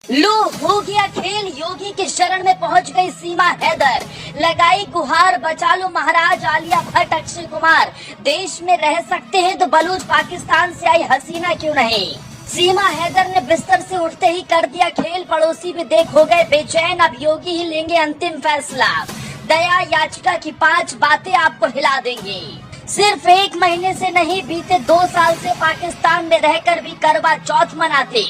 लो हो गया खेल, योगी के शरण में पहुंच गई सीमा हैदर। लगाई गुहार, बचा लो महाराज। आलिया भट्ट, अक्षय कुमार देश में रह सकते हैं तो बलूच पाकिस्तान से आई हसीना क्यों नहीं। सीमा हैदर ने बिस्तर से उठते ही कर दिया खेल। पड़ोसी भी देख हो गए बेचैन। अब योगी ही लेंगे अंतिम फैसला। दया याचिका की 5 बातें आपको हिला देंगे। सिर्फ 1 महीने से नहीं, बीते 2 साल से पाकिस्तान में रहकर भी करवा चौथ मनाते।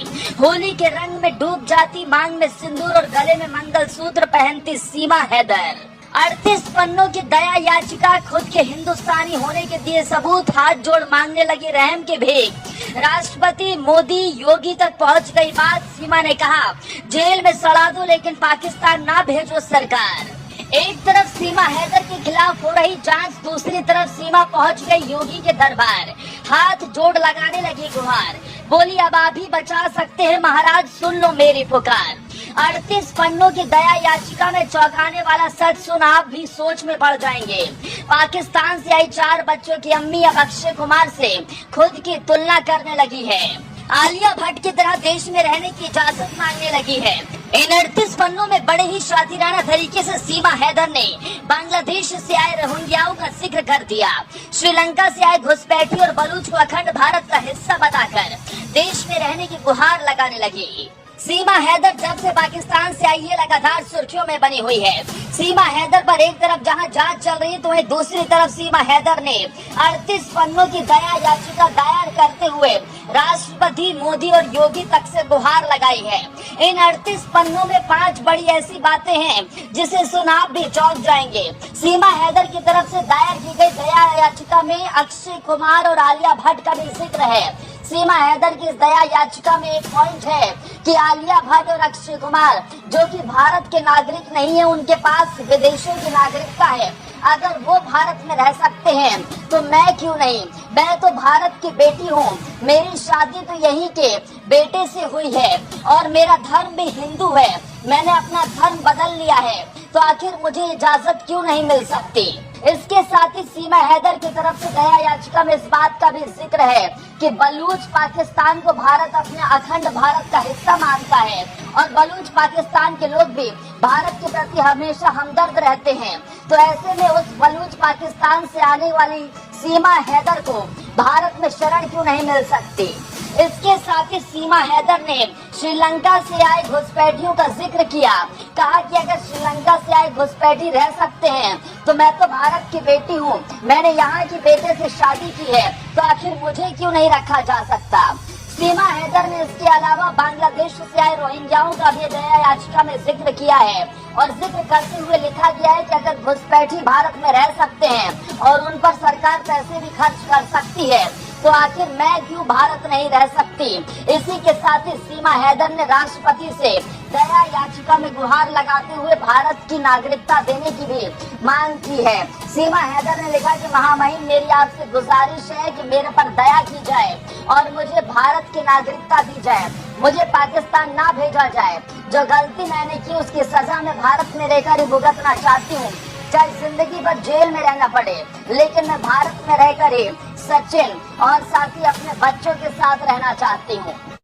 होली के रंग में डूब जाती, मांग में सिंदूर और गले में मंगलसूत्र पहनती सीमा हैदर। 38 पन्नों की दया याचिका, खुद के हिंदुस्तानी होने के दिए सबूत, हाथ जोड़ मांगने लगी रहम के भेद। राष्ट्रपति मोदी योगी तक पहुंच गई बात। सीमा ने कहा जेल में सड़ा दो लेकिन पाकिस्तान ना भेजो सरकार। एक तरफ सीमा हैदर के खिलाफ हो रही जांच, दूसरी तरफ सीमा पहुंच गई योगी के दरबार। हाथ जोड़ लगाने लगी गुहार, बोली अब आप ही बचा सकते हैं महाराज, सुन लो मेरी पुकार। 38 पन्नों की दया याचिका में चौंकाने वाला सच सुन आप भी सोच में पड़ जाएंगे। पाकिस्तान से आई 4 बच्चों की अम्मी अब अक्षय कुमार से खुद की तुलना करने लगी है। आलिया भट्ट की तरह देश में रहने की इजाजत मांगने लगी है। इन 38 पन्नों में बड़े ही शातिराना तरीके से सीमा हैदर ने बांग्लादेश से आए रोहिंग्याओं का जिक्र कर दिया। श्रीलंका से आए घुसपैठी और बलूच को अखंड भारत का हिस्सा बताकर देश में रहने की गुहार लगाने लगी। सीमा हैदर जब से पाकिस्तान से आई है लगातार सुर्खियों में बनी हुई है। सीमा हैदर पर एक तरफ जहां जांच चल रही है तो वहीं दूसरी तरफ सीमा हैदर ने 38 पन्नों की दया याचिका दायर करते हुए राष्ट्रपति मोदी और योगी तक से गुहार लगाई है। इन 38 पन्नों में 5 बड़ी ऐसी बातें हैं जिसे सुन आप भी चौंक जाएंगे। सीमा हैदर की तरफ से दायर की गई दया याचिका में अक्षय कुमार और आलिया भट्ट का भी जिक्र है। सीमा हैदर की इस दया याचिका में एक पॉइंट है कि आलिया भट्ट और अक्षय कुमार जो कि भारत के नागरिक नहीं है, उनके पास विदेशों की नागरिकता है। अगर वो भारत में रह सकते हैं तो मैं क्यों नहीं। मैं तो भारत की बेटी हूँ, मेरी शादी तो यहीं के बेटे से हुई है और मेरा धर्म भी हिंदू है। मैंने अपना धर्म बदल लिया है तो आखिर मुझे इजाजत क्यों नहीं मिल सकती। इसके साथ ही सीमा हैदर की तरफ से दया याचिका में इस बात का भी जिक्र है कि बलूच पाकिस्तान को भारत अपने अखंड भारत का हिस्सा मानता है और बलूच पाकिस्तान के लोग भी भारत के प्रति हमेशा हमदर्द रहते हैं। तो ऐसे में उस बलूच पाकिस्तान से आने वाली सीमा हैदर को भारत में शरण क्यों नहीं मिल सकती। इसके साथ ही सीमा हैदर ने श्रीलंका से आए घुसपैठियों का जिक्र किया। कहा कि अगर श्रीलंका से आए घुसपैठी रह सकते हैं तो मैं तो भारत की बेटी हूँ, मैंने यहाँ के बेटे से शादी की है तो आखिर मुझे क्यों नहीं रखा जा सकता। सीमा हैदर ने इसके अलावा बांग्लादेश से आए रोहिंग्याओं का भी दया याचिका में जिक्र किया है और जिक्र करते हुए लिखा गया है कि अगर घुसपैठी भारत में रह सकते हैं और उन पर सरकार पैसे भी खर्च कर सकती है तो आखिर मैं क्यों भारत नहीं रह सकती। इसी के साथ ही सीमा हैदर ने राष्ट्रपति से दया याचिका में गुहार लगाते हुए भारत की नागरिकता देने की भी मांग की है। सीमा हैदर ने लिखा कि महामहिम मेरी आपसे गुजारिश है कि मेरे पर दया की जाए और मुझे भारत की नागरिकता दी जाए, मुझे पाकिस्तान ना भेजा जाए। जो गलती मैंने की उसकी सजा मैं भारत में रहकर ही भुगतना चाहती हूँ, चाहे जिंदगी भर जेल में रहना पड़े, लेकिन मैं भारत में रहकर ही सचिन और साथ ही अपने बच्चों के साथ रहना चाहती हूँ।